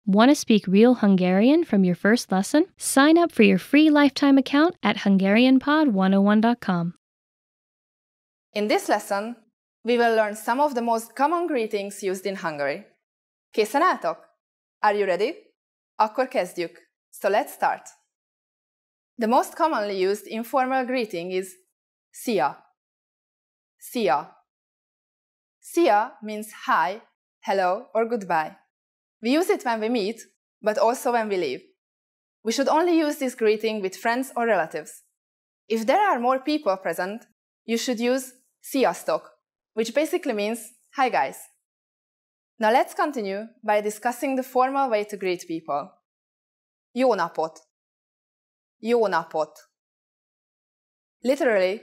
Want to speak real Hungarian from your first lesson? Sign up for your free lifetime account at HungarianPod101.com. In this lesson, we will learn some of the most common greetings used in Hungary. Készen álltok? Are you ready? Akkor kezdjük. So let's start. The most commonly used informal greeting is Szia. Szia. Szia means hi, hello, or goodbye. We use it when we meet, but also when we leave. We should only use this greeting with friends or relatives. If there are more people present, you should use Sziasztok, which basically means hi guys. Now let's continue by discussing the formal way to greet people. Jó napot. Jó napot. Literally,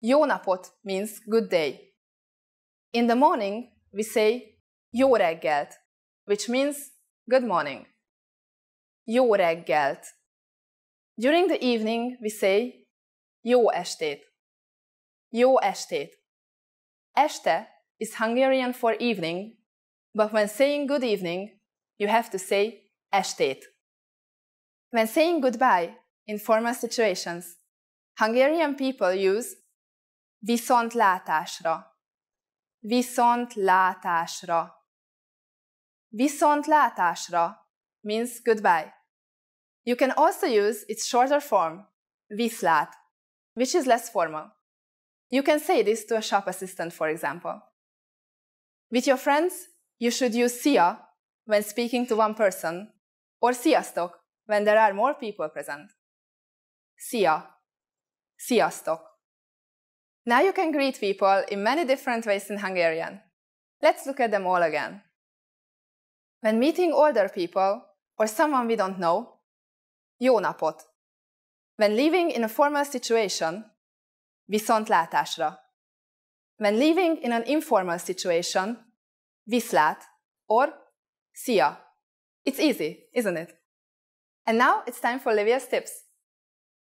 jó napot means good day. In the morning, we say jó reggelt, which means good morning. Jó reggelt. During the evening, we say jó estét. Jó estét. Este is Hungarian for evening, but when saying good evening, you have to say estét. When saying goodbye in formal situations, Hungarian people use viszontlátásra. Viszontlátásra. Viszontlátásra means goodbye. You can also use its shorter form, viszlát, which is less formal. You can say this to a shop assistant, for example. With your friends, you should use szia when speaking to one person, or sziasztok when there are more people present. Szia. Sziasztok. Now you can greet people in many different ways in Hungarian. Let's look at them all again. When meeting older people or someone we don't know, jó napot. When leaving in a formal situation, viszontlátásra. When leaving in an informal situation, viszlát or szia. It's easy, isn't it? And now it's time for Livia's tips.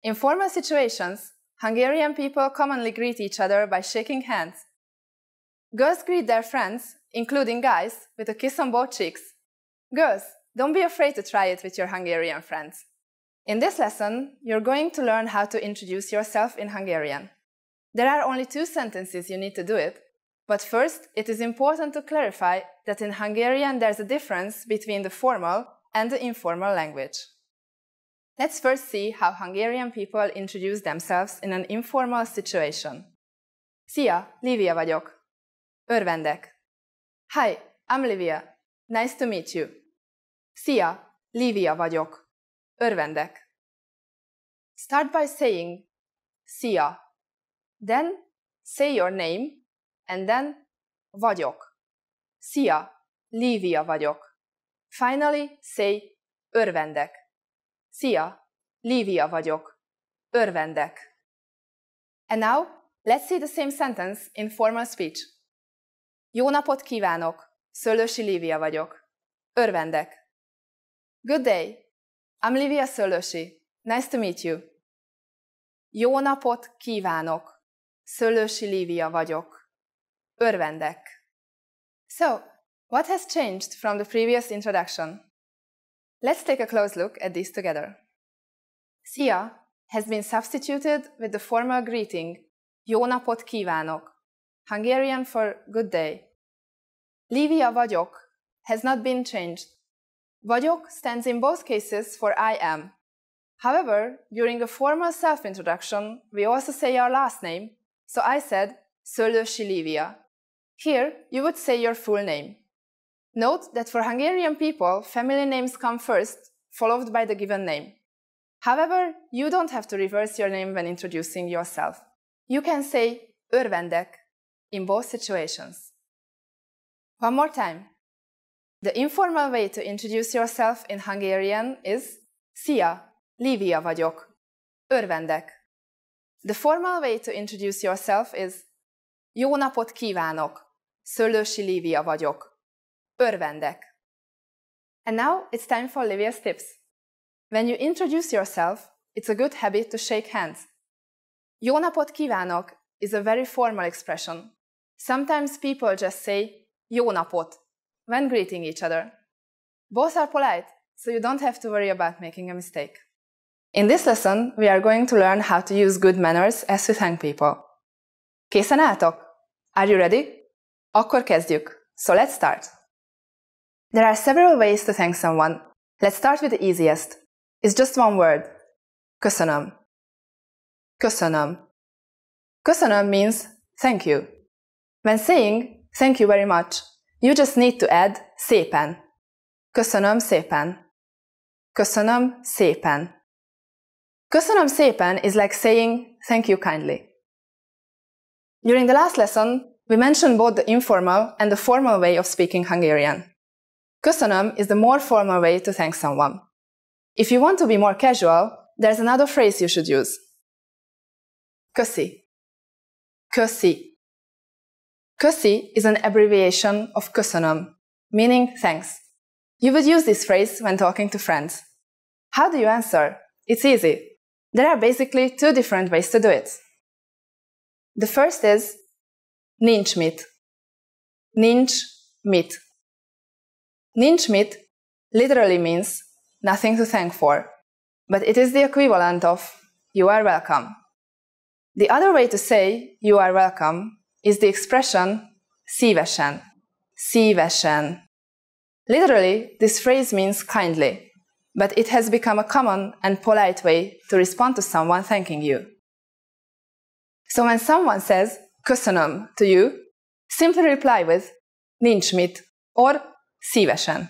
In formal situations, Hungarian people commonly greet each other by shaking hands. Girls greet their friends, including guys, with a kiss on both cheeks. Girls, don't be afraid to try it with your Hungarian friends. In this lesson, you're going to learn how to introduce yourself in Hungarian. There are only 2 sentences you need to do it, but first it is important to clarify that in Hungarian there's a difference between the formal and the informal language. Let's first see how Hungarian people introduce themselves in an informal situation. Szia, Lívia vagyok. Örvendek. Hi, I'm Livia. Nice to meet you. Szia, Lívia vagyok. Örvendek. Start by saying szia. Then say your name, and then vagyok. Szia, Lívia vagyok. Finally, say örvendek. Szia, Lívia vagyok. Örvendek. And now, let's see the same sentence in formal speech. Jó napot kívánok! Szöllősi Lívia vagyok. Örvendek. Good day. I'm Lívia Szöllősi. Nice to meet you. Jó napot kívánok! Szöllősi Lívia vagyok. Örvendek. So, what has changed from the previous introduction? Let's take a close look at these together. Szia has been substituted with the formal greeting Jó napot kívánok, Hungarian for good day. Lívia vagyok has not been changed. Vagyok stands in both cases for I am. However, during a formal self-introduction, we also say our last name, so I said Szöllősi Lívia. Here, you would say your full name. Note that for Hungarian people, family names come first, followed by the given name. However, you don't have to reverse your name when introducing yourself. You can say örvendek in both situations. One more time. The informal way to introduce yourself in Hungarian is Szia, Lívia vagyok. Örvendek. The formal way to introduce yourself is Jó napot kívánok. Szöllősi Lívia vagyok. Örvendek. And now it's time for Livia's tips. When you introduce yourself, it's a good habit to shake hands. Jó napot kívánok is a very formal expression. Sometimes people just say jó napot when greeting each other. Both are polite, so you don't have to worry about making a mistake. In this lesson, we are going to learn how to use good manners as we thank people. Készen álltok? Are you ready? Akkor kezdjük. So let's start. There are several ways to thank someone. Let's start with the easiest. It's just one word. Köszönöm. Köszönöm. Köszönöm means thank you. When saying thank you very much, you just need to add szépen. Köszönöm szépen. Köszönöm szépen. Köszönöm szépen is like saying thank you kindly. During the last lesson, we mentioned both the informal and the formal way of speaking Hungarian. Köszönöm is the more formal way to thank someone. If you want to be more casual, there's another phrase you should use. Köszi. Köszi. Köszi is an abbreviation of köszönöm, meaning thanks. You would use this phrase when talking to friends. How do you answer? It's easy. There are basically two different ways to do it. The first is nincs mit. Nincs mit. Nincs mit literally means nothing to thank for, but it is the equivalent of you are welcome. The other way to say you are welcome is the expression szívesen. Szívesen. Literally, this phrase means kindly, but it has become a common and polite way to respond to someone thanking you. So when someone says köszönöm to you, simply reply with nincs mit or szívesen.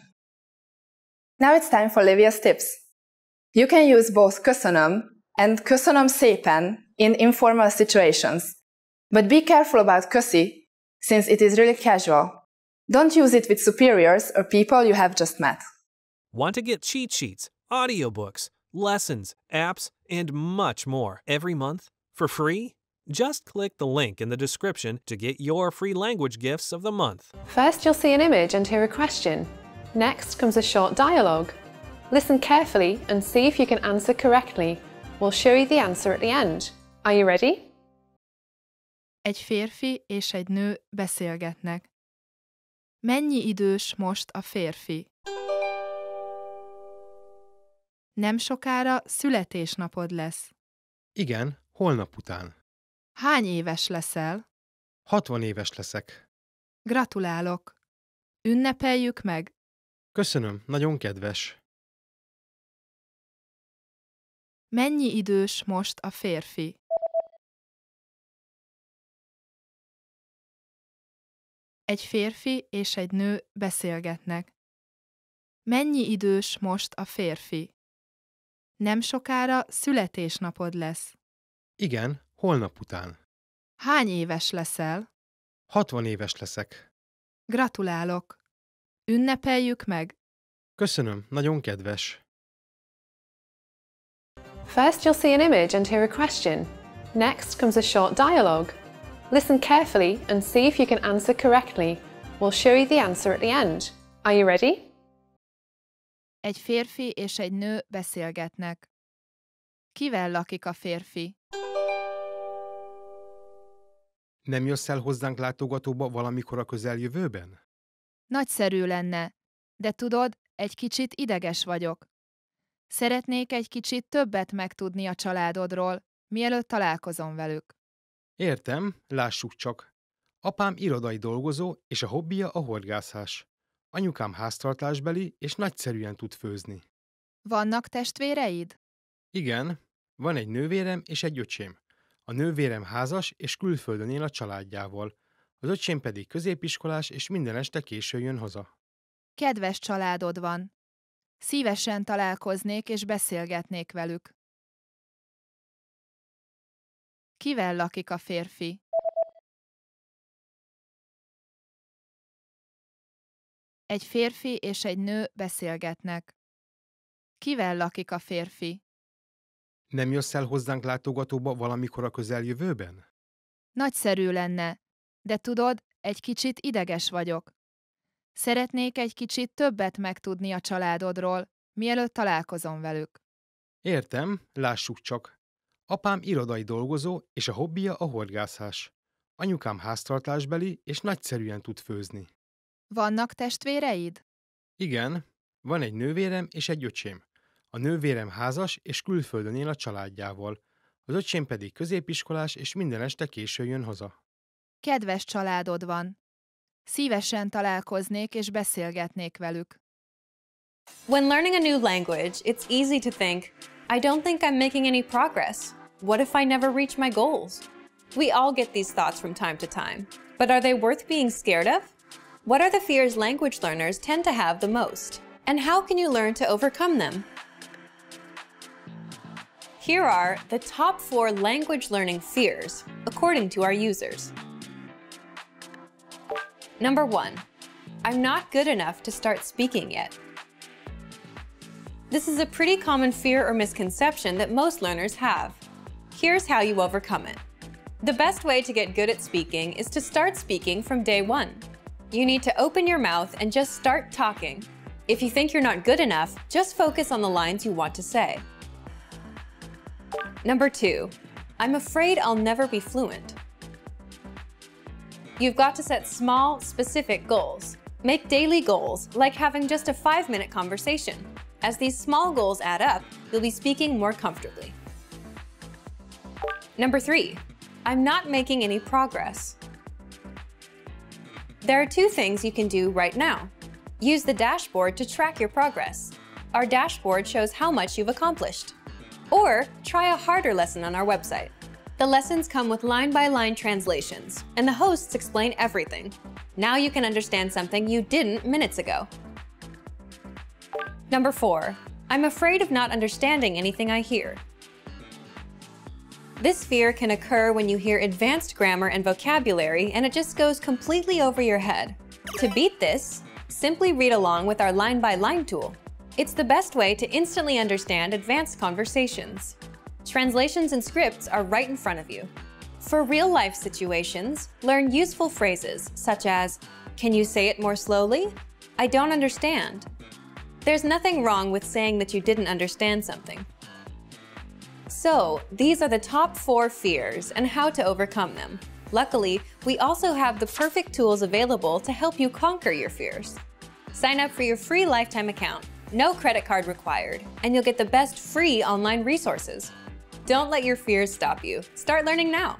Now it's time for Livia's tips. You can use both köszönöm and köszönöm szépen in informal situations, but be careful about köszi since it is really casual. Don't use it with superiors or people you have just met. Want to get cheat sheets, audiobooks, lessons, apps, and much more every month for free? Just click the link in the description to get your free language gifts of the month. First, you'll see an image and hear a question. Next comes a short dialogue. Listen carefully and see if you can answer correctly. We'll show you the answer at the end. Are you ready? Egy férfi és egy nő beszélgetnek. Mennyi idős most a férfi? Nem sokára születésnapod lesz. Igen, holnap után. Hány éves leszel? 60 éves leszek. Gratulálok! Ünnepeljük meg! Köszönöm, nagyon kedves. Mennyi idős most a férfi? Egy férfi és egy nő beszélgetnek. Mennyi idős most a férfi? Nem sokára születésnapod lesz. Igen, holnap után. Hány éves leszel? 60 éves leszek. Gratulálok! Ünnepeljük meg! Köszönöm, nagyon kedves. First, you'll see an image and hear a question. Next comes a short dialogue. Listen carefully and see if you can answer correctly. We'll show you the answer at the end. Are you ready? Egy férfi és egy nő beszélgetnek. Kivel lakik a férfi? Nem jössz el hozzánk látogatóba valamikor a közeljövőben? Nagyszerű lenne, de tudod, egy kicsit ideges vagyok. Szeretnék egy kicsit többet megtudni a családodról, mielőtt találkozom velük. Értem, lássuk csak. Apám irodai dolgozó, és a hobbija a horgászás. Anyukám háztartásbeli, és nagyszerűen tud főzni. Vannak testvéreid? Igen, van egy nővérem és egy öcsém. A nővérem házas és külföldön él a családjával. Az öcsém pedig középiskolás, és minden este későn jön haza. Kedves családod van. Szívesen találkoznék és beszélgetnék velük. Kivel lakik a férfi? Egy férfi és egy nő beszélgetnek. Kivel lakik a férfi? Nem jössz el hozzánk látogatóba valamikor a közeljövőben? Nagyszerű lenne, de tudod, egy kicsit ideges vagyok. Szeretnék egy kicsit többet megtudni a családodról, mielőtt találkozom velük. Értem, lássuk csak. Apám irodai dolgozó, és a hobbija a horgászás. Anyukám háztartásbeli, és nagyszerűen tud főzni. Vannak testvéreid? Igen, Van egy nővérem és egy öcsém. A nővérem házas és külföldön él a családjával. Az öcsém pedig középiskolás és minden este későn jön haza. Kedves családod van. Szívesen találkoznék és beszélgetnék velük. When learning a new language, it's easy to think, I don't think I'm making any progress. What if I never reach my goals? We all get these thoughts from time to time. But are they worth being scared of? What are the fears language learners tend to have the most? And how can you learn to overcome them? Here are the top 4 language learning fears, according to our users. Number 1. I'm not good enough to start speaking yet. This is a pretty common fear or misconception that most learners have. Here's how you overcome it. The best way to get good at speaking is to start speaking from day 1. You need to open your mouth and just start talking. If you think you're not good enough, just focus on the lines you want to say. Number 2. I'm afraid I'll never be fluent. You've got to set small, specific goals. Make daily goals, like having just a 5-minute conversation. As these small goals add up, you'll be speaking more comfortably. Number 3. I'm not making any progress. There are 2 things you can do right now. Use the dashboard to track your progress. Our dashboard shows how much you've accomplished. Or try a harder lesson on our website. The lessons come with line-by-line translations, and the hosts explain everything. Now you can understand something you didn't minutes ago. Number 4. I'm afraid of not understanding anything I hear. This fear can occur when you hear advanced grammar and vocabulary and it just goes completely over your head. To beat this, simply read along with our line-by-line tool. It's the best way to instantly understand advanced conversations. Translations and scripts are right in front of you. For real-life situations, learn useful phrases such as, "Can you say it more slowly? I don't understand." There's nothing wrong with saying that you didn't understand something. So, these are the top 4 fears and how to overcome them. Luckily, we also have the perfect tools available to help you conquer your fears. Sign up for your free lifetime account, no credit card required, and you'll get the best free online resources. Don't let your fears stop you. Start learning now.